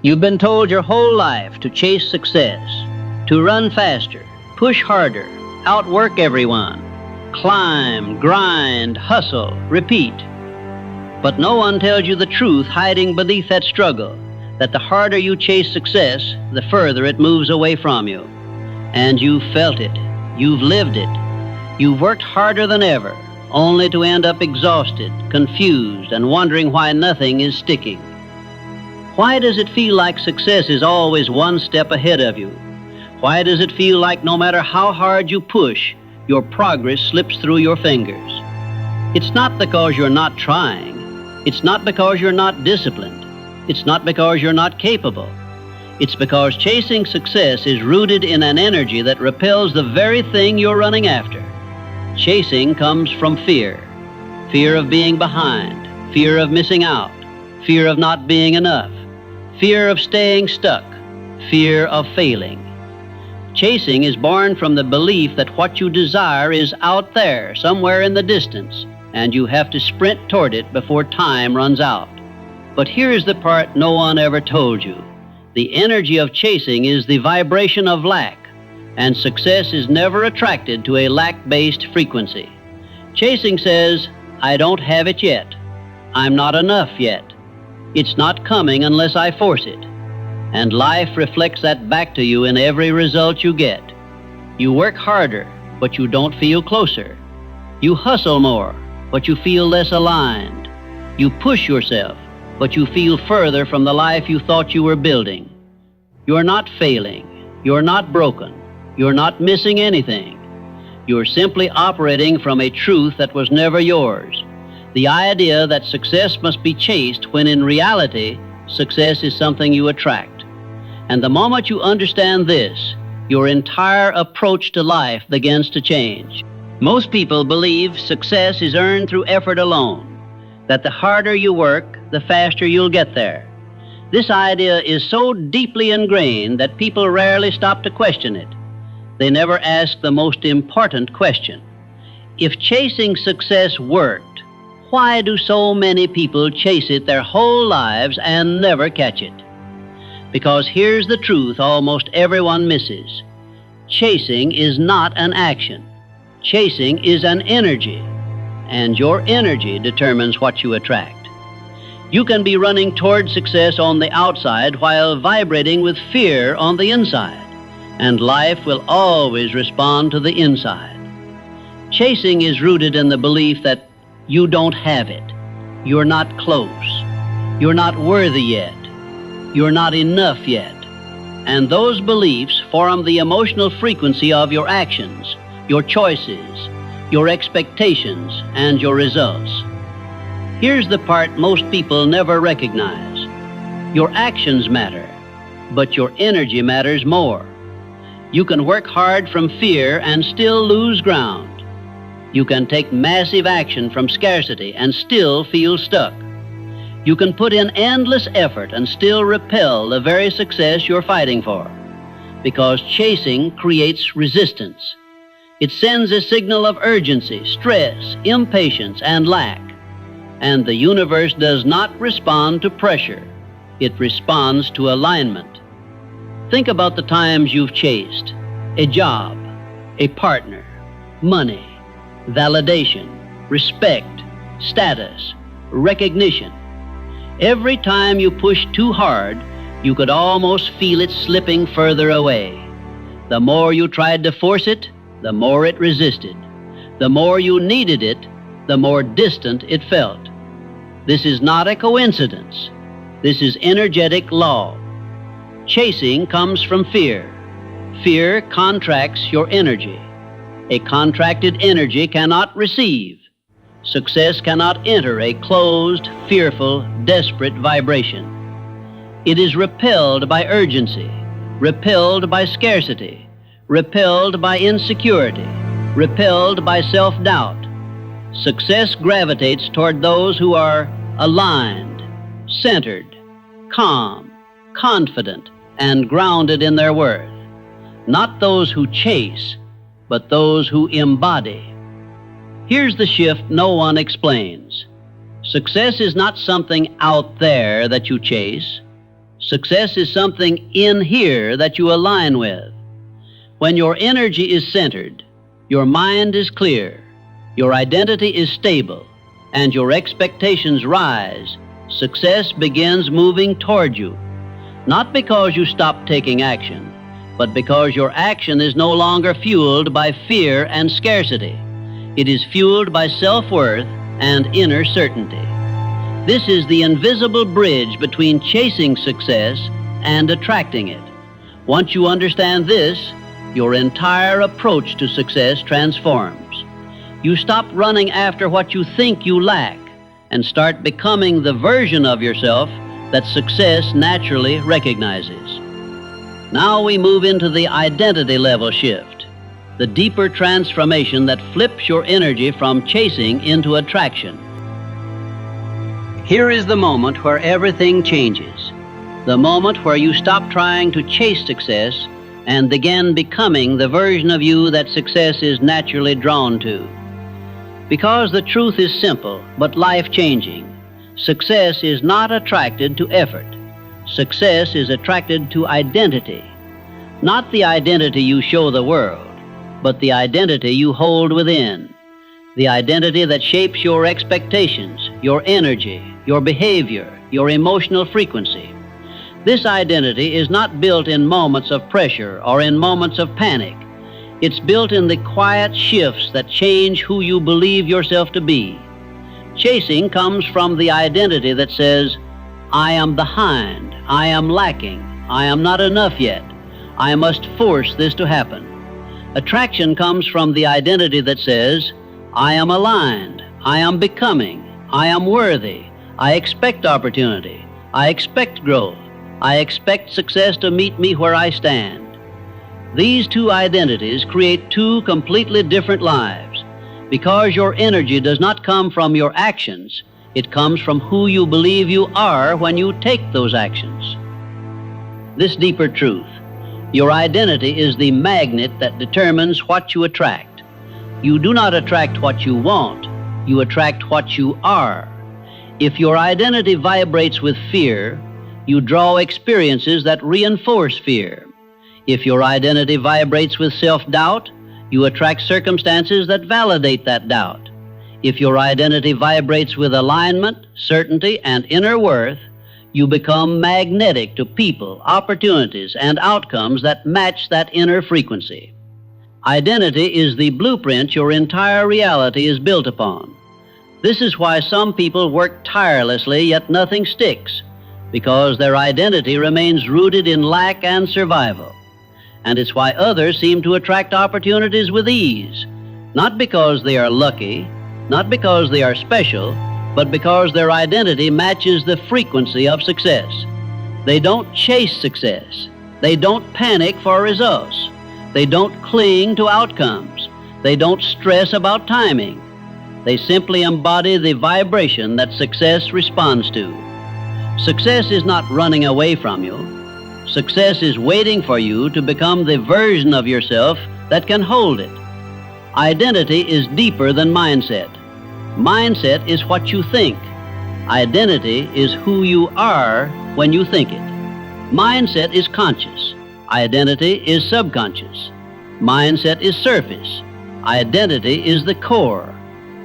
You've been told your whole life to chase success, to run faster, push harder, outwork everyone, climb, grind, hustle, repeat. But no one tells you the truth hiding beneath that struggle, that the harder you chase success, the further it moves away from you. And you've felt it. You've lived it. You've worked harder than ever, only to end up exhausted, confused, and wondering why nothing is sticking. Why does it feel like success is always one step ahead of you? Why does it feel like no matter how hard you push, your progress slips through your fingers? It's not because you're not trying. It's not because you're not disciplined. It's not because you're not capable. It's because chasing success is rooted in an energy that repels the very thing you're running after. Chasing comes from fear. Fear of being behind. Fear of missing out. Fear of not being enough. Fear of staying stuck. Fear of failing. Chasing is born from the belief that what you desire is out there, somewhere in the distance, and you have to sprint toward it before time runs out. But here's the part no one ever told you. The energy of chasing is the vibration of lack, and success is never attracted to a lack-based frequency. Chasing says, I don't have it yet. I'm not enough yet. It's not coming unless I force it. And life reflects that back to you in every result you get. You work harder, but you don't feel closer. You hustle more, but you feel less aligned. You push yourself, but you feel further from the life you thought you were building. You're not failing. You're not broken. You're not missing anything. You're simply operating from a truth that was never yours. The idea that success must be chased when in reality, success is something you attract. And the moment you understand this, your entire approach to life begins to change. Most people believe success is earned through effort alone, that the harder you work, the faster you'll get there. This idea is so deeply ingrained that people rarely stop to question it. They never ask the most important question. If chasing success worked, why do so many people chase it their whole lives and never catch it? Because here's the truth almost everyone misses. Chasing is not an action. Chasing is an energy, and your energy determines what you attract. You can be running toward success on the outside while vibrating with fear on the inside, and life will always respond to the inside. Chasing is rooted in the belief that you don't have it. You're not close. You're not worthy yet. You're not enough yet. And those beliefs form the emotional frequency of your actions, your choices, your expectations, and your results. Here's the part most people never recognize. Your actions matter, but your energy matters more. You can work hard from fear and still lose ground. You can take massive action from scarcity and still feel stuck. You can put in endless effort and still repel the very success you're fighting for, because chasing creates resistance. It sends a signal of urgency, stress, impatience, and lack. And the universe does not respond to pressure. It responds to alignment. Think about the times you've chased: a job, a partner, money, validation, respect, status, recognition. Every time you pushed too hard, you could almost feel it slipping further away. The more you tried to force it, the more it resisted. The more you needed it, the more distant it felt. This is not a coincidence. This is energetic law. Chasing comes from fear. Fear contracts your energy. A contracted energy cannot receive. Success cannot enter a closed, fearful, desperate vibration. It is repelled by urgency, repelled by scarcity, repelled by insecurity, repelled by self-doubt. Success gravitates toward those who are aligned, centered, calm, confident, and grounded in their worth. Not those who chase, but those who embody. Here's the shift no one explains. Success is not something out there that you chase. Success is something in here that you align with. When your energy is centered, your mind is clear, your identity is stable, and your expectations rise, success begins moving toward you. Not because you stop taking action, but because your action is no longer fueled by fear and scarcity. It is fueled by self-worth and inner certainty. This is the invisible bridge between chasing success and attracting it. Once you understand this, your entire approach to success transforms. You stop running after what you think you lack and start becoming the version of yourself that success naturally recognizes. Now we move into the identity level shift, the deeper transformation that flips your energy from chasing into attraction. Here is the moment where everything changes, the moment where you stop trying to chase success and begin becoming the version of you that success is naturally drawn to. Because the truth is simple but life-changing. Success is not attracted to effort. Success is attracted to identity. Not the identity you show the world, but the identity you hold within. The identity that shapes your expectations, your energy, your behavior, your emotional frequency. This identity is not built in moments of pressure or in moments of panic. It's built in the quiet shifts that change who you believe yourself to be. Chasing comes from the identity that says, I am behind, I am lacking, I am not enough yet, I must force this to happen. Attraction comes from the identity that says, I am aligned, I am becoming, I am worthy, I expect opportunity, I expect growth, I expect success to meet me where I stand. These two identities create two completely different lives. Because your energy does not come from your actions, it comes from who you believe you are when you take those actions. This deeper truth, your identity is the magnet that determines what you attract. You do not attract what you want, you attract what you are. If your identity vibrates with fear, you draw experiences that reinforce fear. If your identity vibrates with self-doubt, you attract circumstances that validate that doubt. If your identity vibrates with alignment, certainty, and inner worth, you become magnetic to people, opportunities, and outcomes that match that inner frequency. Identity is the blueprint your entire reality is built upon. This is why some people work tirelessly, yet nothing sticks, because their identity remains rooted in lack and survival. And it's why others seem to attract opportunities with ease, not because they are lucky, not because they are special, but because their identity matches the frequency of success. They don't chase success. They don't panic for results. They don't cling to outcomes. They don't stress about timing. They simply embody the vibration that success responds to. Success is not running away from you. Success is waiting for you to become the version of yourself that can hold it. Identity is deeper than mindset. Mindset is what you think. Identity is who you are when you think it. Mindset is conscious. Identity is subconscious. Mindset is surface. Identity is the core.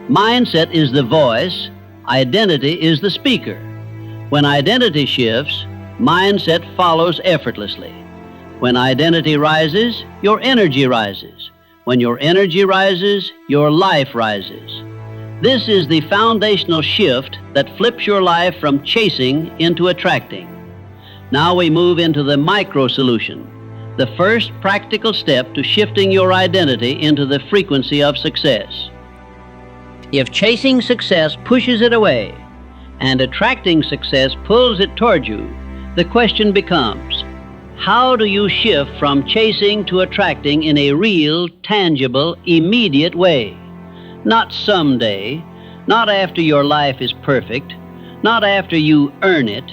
Mindset is the voice. Identity is the speaker. When identity shifts, mindset follows effortlessly. When identity rises, your energy rises. When your energy rises, your life rises. This is the foundational shift that flips your life from chasing into attracting. Now we move into the micro solution, the first practical step to shifting your identity into the frequency of success. If chasing success pushes it away and attracting success pulls it toward you, the question becomes, how do you shift from chasing to attracting in a real, tangible, immediate way? Not someday, not after your life is perfect, not after you earn it,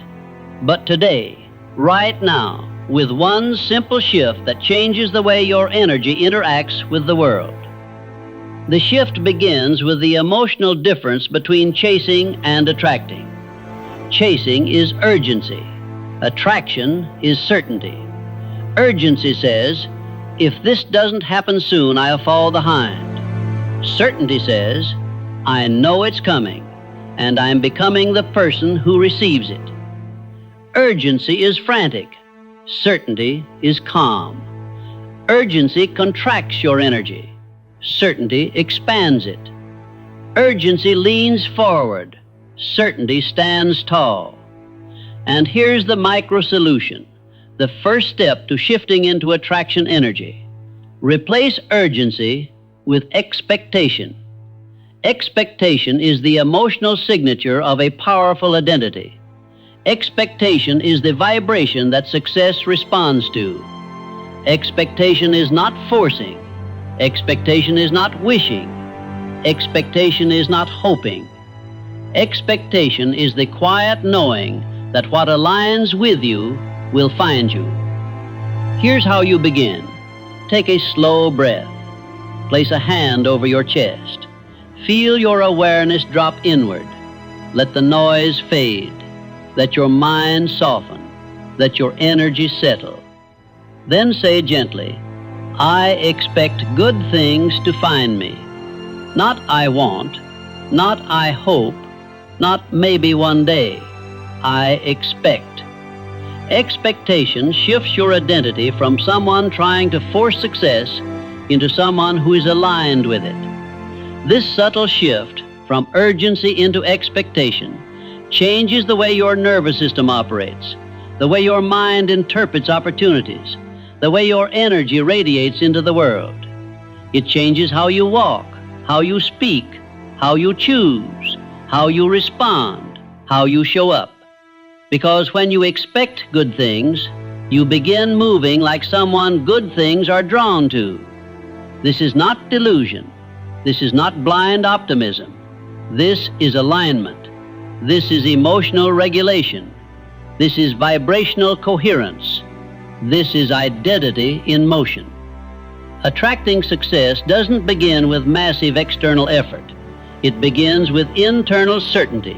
but today, right now, with one simple shift that changes the way your energy interacts with the world. The shift begins with the emotional difference between chasing and attracting. Chasing is urgency. Attraction is certainty. Urgency says, if this doesn't happen soon, I'll fall behind. Certainty says, I know it's coming, and I'm becoming the person who receives it. Urgency is frantic. Certainty is calm. Urgency contracts your energy. Certainty expands it. Urgency leans forward. Certainty stands tall. And here's the micro solution, the first step to shifting into attraction energy. Replace urgency with expectation. Expectation is the emotional signature of a powerful identity. Expectation is the vibration that success responds to. Expectation is not forcing. Expectation is not wishing. Expectation is not hoping. Expectation is the quiet knowing that what aligns with you will find you. Here's how you begin. Take a slow breath. Place a hand over your chest. Feel your awareness drop inward. Let the noise fade. Let your mind soften. Let your energy settle. Then say gently, I expect good things to find me. Not I want, not I hope, not maybe one day. I expect. Expectation shifts your identity from someone trying to force success into someone who is aligned with it. This subtle shift from urgency into expectation changes the way your nervous system operates, the way your mind interprets opportunities, the way your energy radiates into the world. It changes how you walk, how you speak, how you choose, how you respond, how you show up. Because when you expect good things, you begin moving like someone good things are drawn to. This is not delusion. This is not blind optimism. This is alignment. This is emotional regulation. This is vibrational coherence. This is identity in motion. Attracting success doesn't begin with massive external effort. It begins with internal certainty,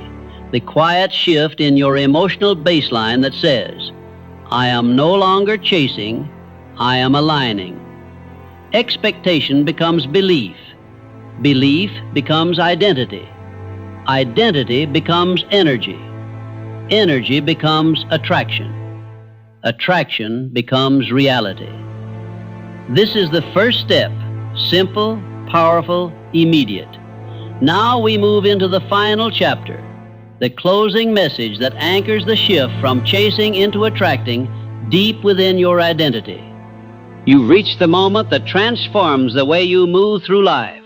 the quiet shift in your emotional baseline that says, I am no longer chasing, I am aligning. Expectation becomes belief. Belief becomes identity. Identity becomes energy. Energy becomes attraction. Attraction becomes reality. This is the first step, simple, powerful, immediate. Now we move into the final chapter, the closing message that anchors the shift from chasing into attracting deep within your identity. You've reached the moment that transforms the way you move through life,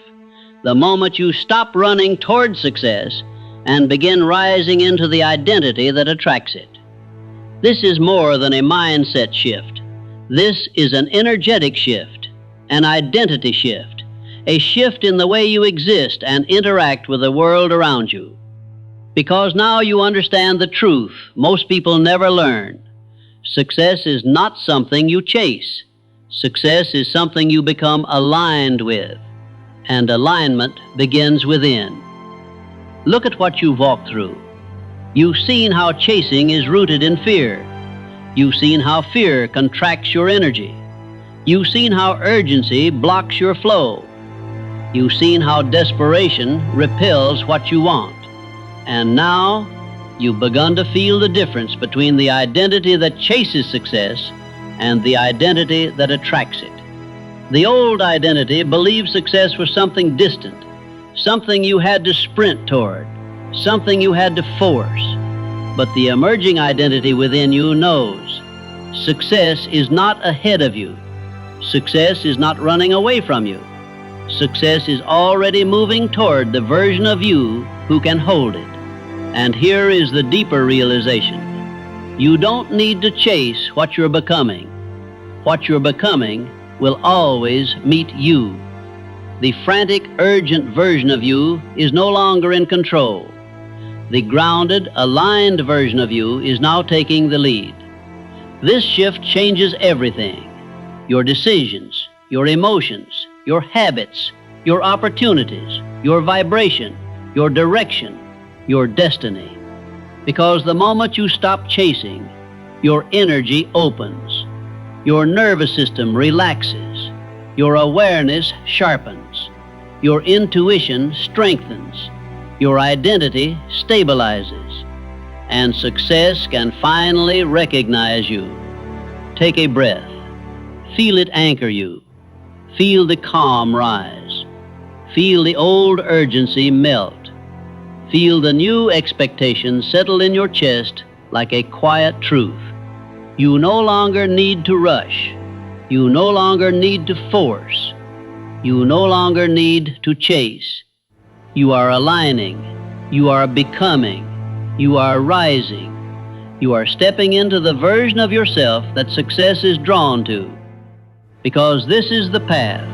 the moment you stop running toward success and begin rising into the identity that attracts it. This is more than a mindset shift. This is an energetic shift, an identity shift, a shift in the way you exist and interact with the world around you. Because now you understand the truth most people never learn. Success is not something you chase. Success is something you become aligned with, and alignment begins within. Look at what you've walked through. You've seen how chasing is rooted in fear. You've seen how fear contracts your energy. You've seen how urgency blocks your flow. You've seen how desperation repels what you want. And now you've begun to feel the difference between the identity that chases success and the identity that attracts it. The old identity believed success was something distant, something you had to sprint toward, something you had to force. But the emerging identity within you knows success is not ahead of you. Success is not running away from you. Success is already moving toward the version of you who can hold it. And here is the deeper realization. You don't need to chase what you're becoming. What you're becoming will always meet you. The frantic, urgent version of you is no longer in control. The grounded, aligned version of you is now taking the lead. This shift changes everything. Your decisions, your emotions, your habits, your opportunities, your vibration, your direction, your destiny. Because the moment you stop chasing, Your energy opens. Your nervous system relaxes. Your awareness sharpens. Your intuition strengthens. Your identity stabilizes. And success can finally recognize you. Take a breath. Feel it anchor you. Feel the calm rise. Feel the old urgency melt. Feel the new expectation settle in your chest like a quiet truth. You no longer need to rush. You no longer need to force. You no longer need to chase. You are aligning. You are becoming. You are rising. You are stepping into the version of yourself that success is drawn to. Because this is the path.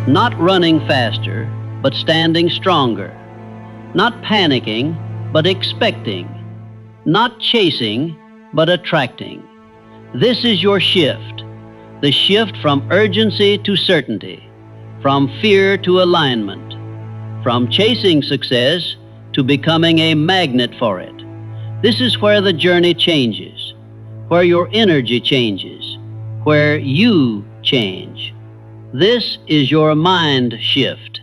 Not running faster, but standing stronger. Not panicking, but expecting. Not chasing, but attracting. This is your shift. The shift from urgency to certainty. From fear to alignment. From chasing success to becoming a magnet for it. This is where the journey changes. Where your energy changes. Where you change. This is your mind shift.